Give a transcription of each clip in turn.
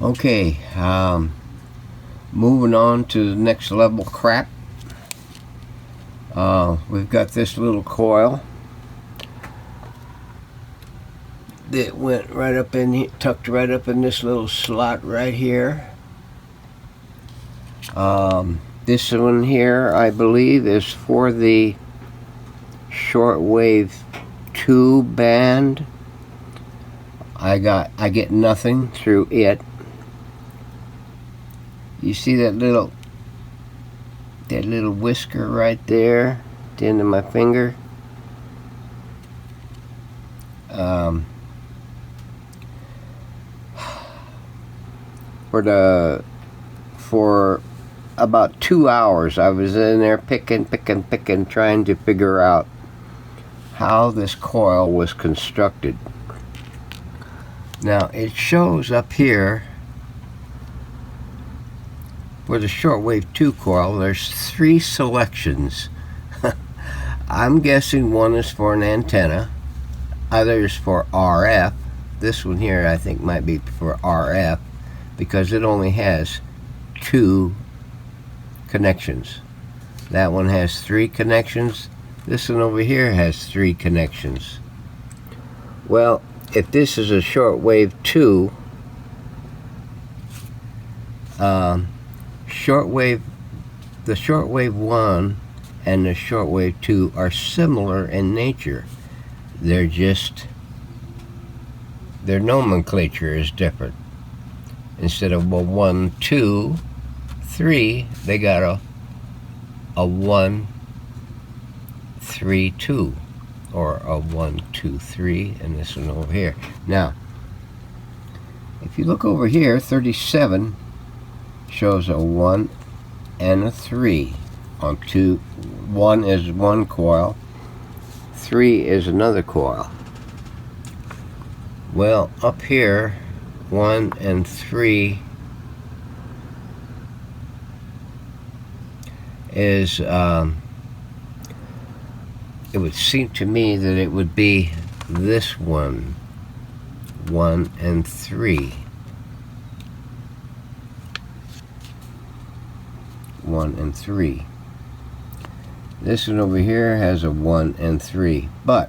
Okay, moving on to the next level crap. We've got this little coil that went right up in here, tucked right up in this little slot right here. This one here, I believe, is for the shortwave 2 band. I get nothing through it. You see that little whisker right there at the end of my finger? For about 2 hours I was in there picking, trying to figure out how this coil was constructed. Now it shows up here for the shortwave 2 coil, there's 3 selections. I'm guessing one is for an antenna, other is for RF. This one here I think might be for RF because it only has 2 connections. That one has 3 connections. This one over here has 3 connections. Well, if this is a shortwave 2, the shortwave 1 and the shortwave 2 are similar in nature. Their nomenclature is different. Instead of a 1, 2, 3, they got a 1, 3, 2, or a 1, 2, 3, and this one over here. Now, if you look over here, 37 shows a 1 and a 3 on 2. 1 is one coil, 3 is another coil. Well, up here, 1 and 3 is it would seem to me that it would be this one, 1 and 3. 1 and 3. This one over here has a 1 and 3, but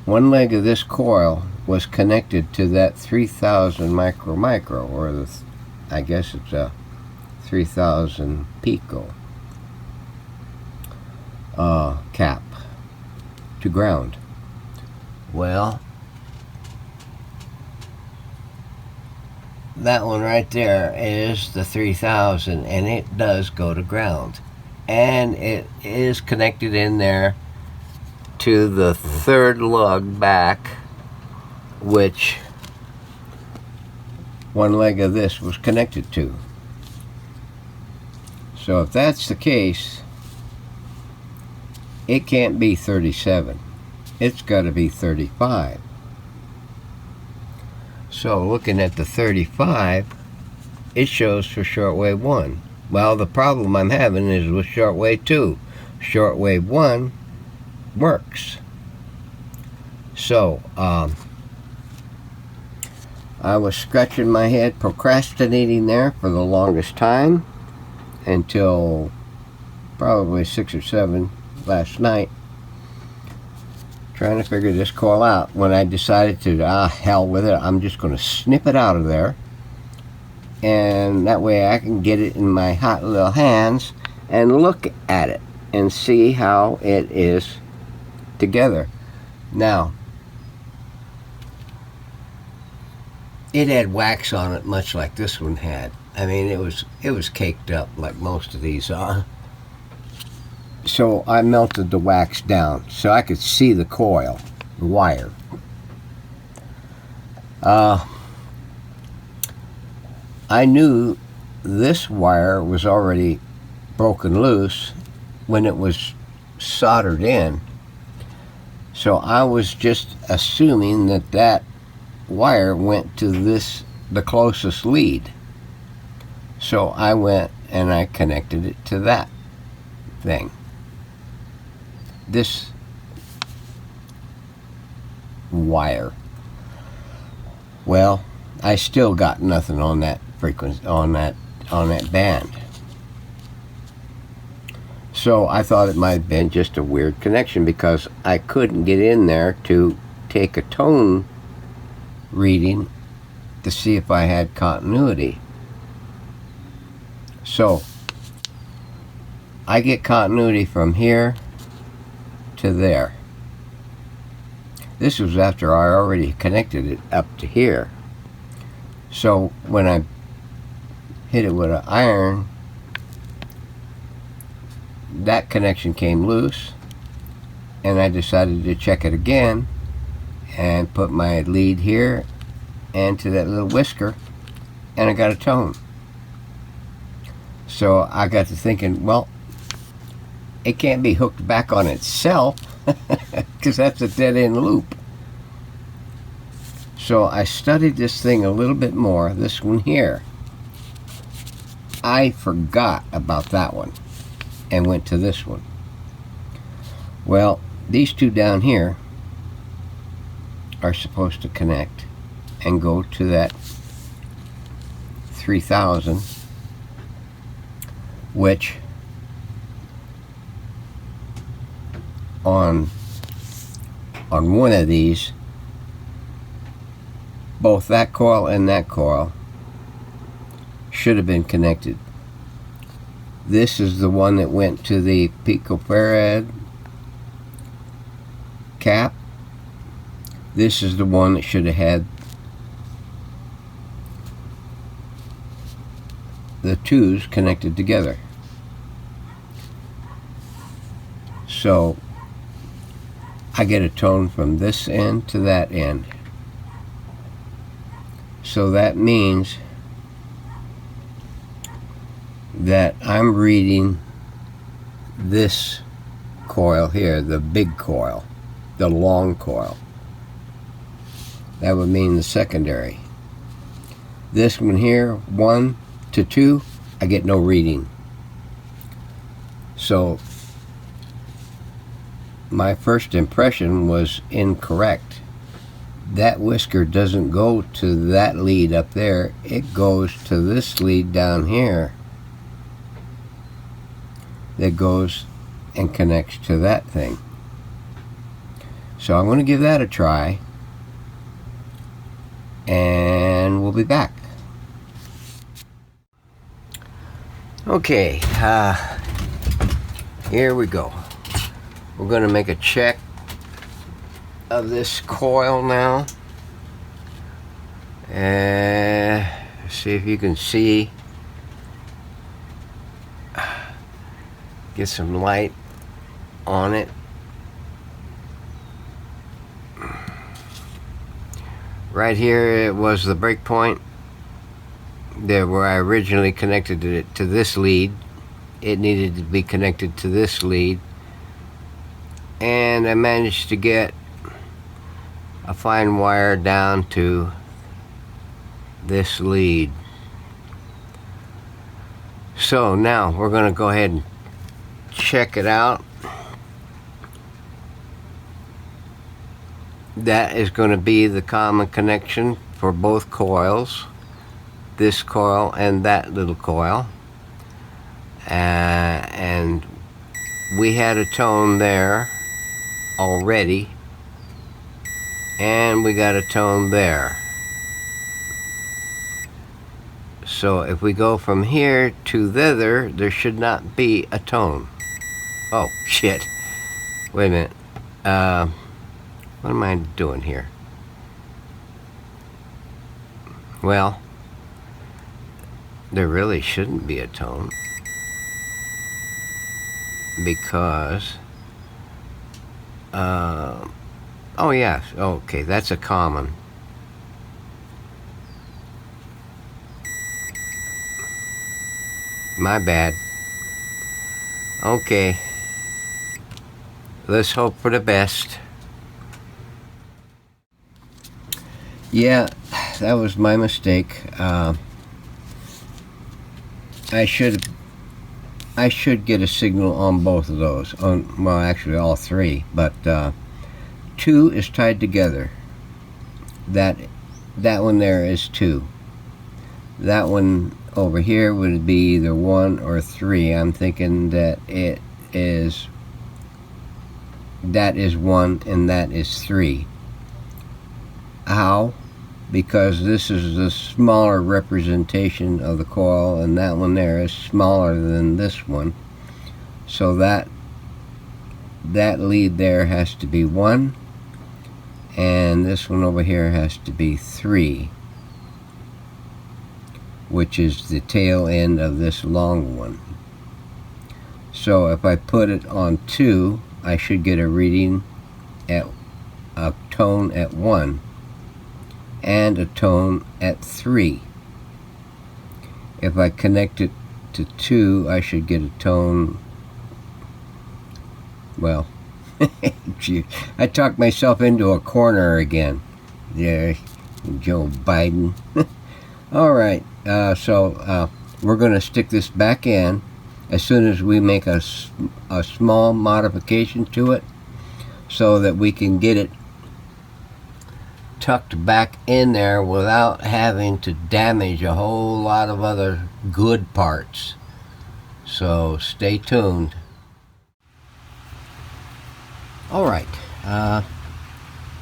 one leg of this coil was connected to that 3000 micro, or I guess it's a 3000 pico cap to ground. Well, that one right there is the 3000, and it does go to ground, and it is connected in there to the 3rd lug back, which one leg of this was connected to. So if that's the case, it can't be 37. It's got to be 35. So looking at the 35, it shows for shortwave 1. Well, the problem I'm having is with shortwave 2. Shortwave 1 works. So I was scratching my head, procrastinating there for the longest time until probably 6 or 7 last night, trying to figure this coil out, when I decided to, hell with it, I'm just going to snip it out of there, and that way I can get it in my hot little hands and look at it and see how it is together. Now, it had wax on it, much like this one had. I mean, it was caked up like most of these are. So I melted the wax down so I could see the coil, the wire. I knew this wire was already broken loose when it was soldered in. So I was just assuming that that wire went to the closest lead. So I went and I connected it to that thing. This wire. Well, I still got nothing on that frequency, on that band. So I thought it might have been just a weird connection, because I couldn't get in there to take a tone reading to see if I had continuity. So I get continuity from here to there. This was after I already connected it up to here. So when I hit it with an iron, that connection came loose, and I decided to check it again and put my lead here and to that little whisker, and I got a tone. So I got to thinking, well, it can't be hooked back on itself, because that's a dead-end loop. So I studied this thing a little bit more. This one here, I forgot about that one and went to this one. Well, these two down here are supposed to connect and go to that 3000, which on one of these, both that coil and that coil should have been connected. This is the one that went to the picofarad cap. This is the one that should have had the twos connected together. So I get a tone from this end to that end. So that means that I'm reading this coil here, the big coil, the long coil. That would mean the secondary. This one here, 1 to 2, I get no reading. So my first impression was incorrect. That whisker doesn't go to that lead up there. It goes to this lead down here that goes and connects to that thing. So I'm going to give that a try, and we'll be back. Okay, here we go. We're going to make a check of this coil now, and see if you can see, get some light on it. Right here it was the break point there where I originally connected it to this lead. It needed to be connected to this lead, and I managed to get a fine wire down to this lead. So now we're going to go ahead and check it out. That is going to be the common connection for both coils, this coil and that little coil, and we had a tone there already, and we got a tone there. So if we go from here to thither, there should not be a tone. Oh shit, wait a minute, what am I doing here? Well, there really shouldn't be a tone, because oh yeah, okay, that's a common. My bad. Okay, let's hope for the best. Yeah, that was my mistake. I should get a signal on both of those. Well, actually all three, but 2 is tied together. That that one there is 2. That one over here would be either 1 or 3. I'm thinking that that is 1 and that is 3. How? Because this is the smaller representation of the coil, and that one there is smaller than this one. So that lead there has to be 1, and this one over here has to be 3, which is the tail end of this long one. So if I put it on 2, I should get a reading at a tone at 1 and a tone at 3. If I connect it to 2, I should get a tone, well, I talked myself into a corner again. Yeah, Joe Biden. Alright, so we're going to stick this back in as soon as we make a small modification to it so that we can get it tucked back in there without having to damage a whole lot of other good parts. So stay tuned. Alright,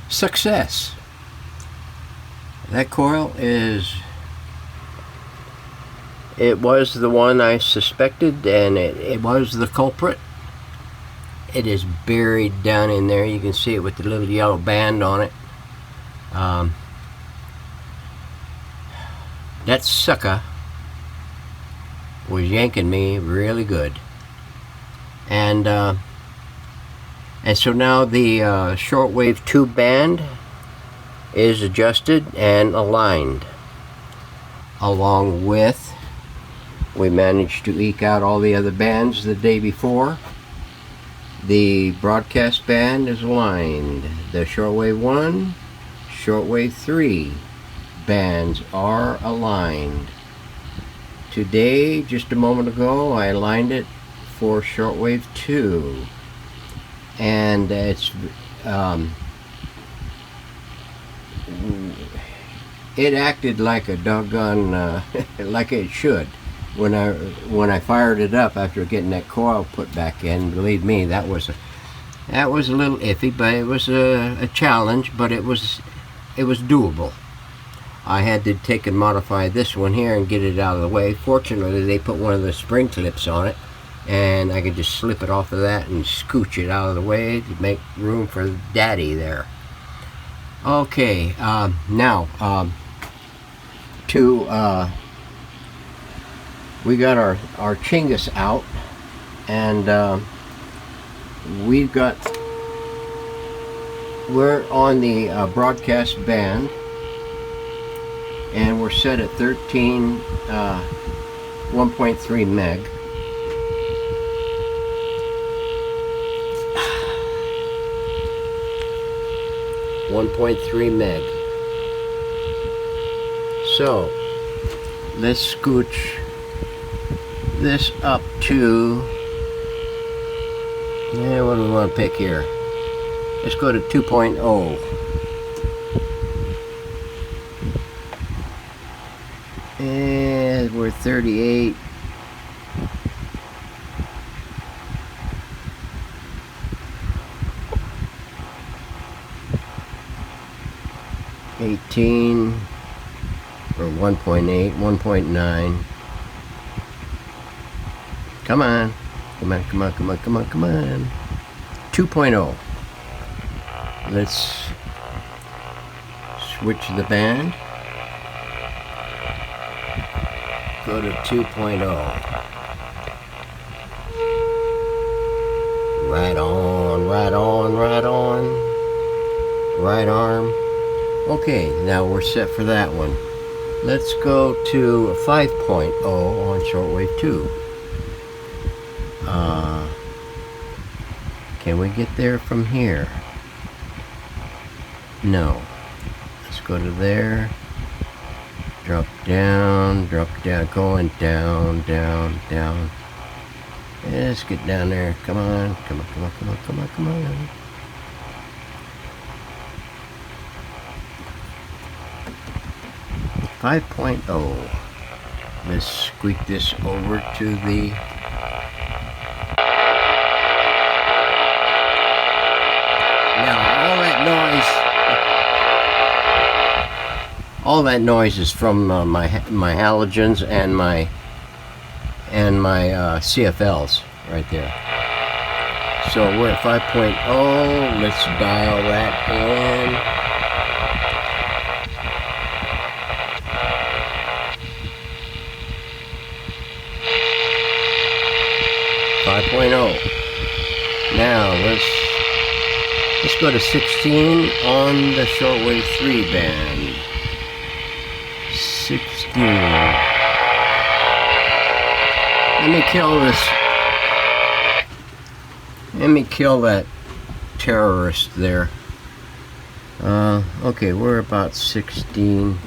success. That coil it was the one I suspected, and it was the culprit. It is buried down in there. You can see it with the little yellow band on it. That sucker was yanking me really good, and so now the shortwave tube band is adjusted and aligned, along with, we managed to eke out all the other bands the day before. The broadcast band is aligned. The shortwave 1, shortwave 3 bands are aligned. Today, just a moment ago, I aligned it for shortwave 2, and it's it acted like a doggone like it should when I fired it up after getting that coil put back in. Believe me, that was a little iffy, but it was a challenge, but it was doable. I had to take and modify this one here and get it out of the way. Fortunately, they put one of the spring clips on it, and I could just slip it off of that and scooch it out of the way to make room for Daddy there. Okay, now we got our chingus out, and we're on the broadcast band, and we're set at 1.3 meg. .3 meg. So let's scooch this up to, what do we want to pick here? Let's go to 2.0. And we're 38. Or 1.8, 1.9. Come on. 2.0. Let's switch the band. Go to 2.0. Right on, right on, right on. Right arm. Okay, now we're set for that one. Let's go to 5.0 on shortwave 2. Can we get there from here? No. Let's go to there. Drop down, going down, down, down. Let's get down there. Come on, come on, come on, come on, come on, come on. 5.0. Let's squeak this over to the all that noise is from my halogens and my CFLs right there. So we're at 5.0. Let's dial that in. 5.0. Now let's go to 16 on the shortwave 3 band. 16. Let me kill this. Let me kill that terrorist there. Okay, we're about 16.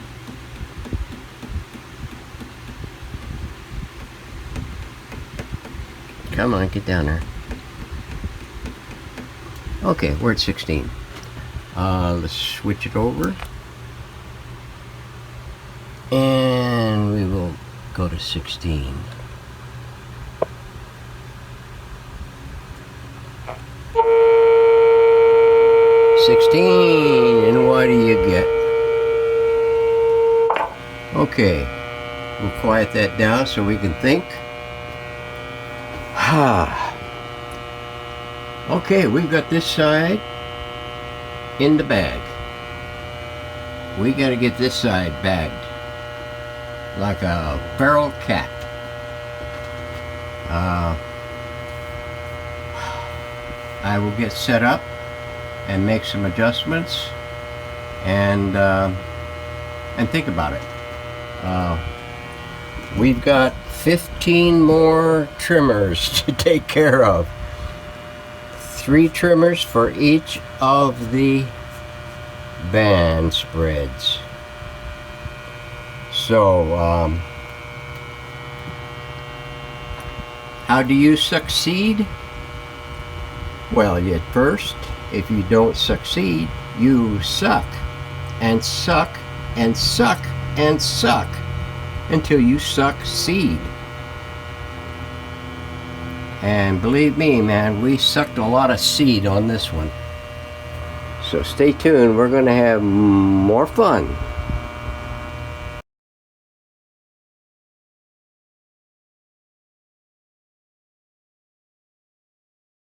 Come on, get down there. Okay, we're at 16. Let's switch it over. And we will go to 16. And what do you get? Okay, we'll quiet that down so we can think. Okay, we've got this side in the bag. We gotta get this side bagged like a feral cat. I will get set up and make some adjustments and think about it. We've got 15 more trimmers to take care of. 3 trimmers for each of the band spreads. So, how do you succeed? Well, at first, if you don't succeed, you suck and suck and suck and suck until you succeed. And believe me, man, we sucked a lot of seed on this one. So stay tuned, we're going to have more fun.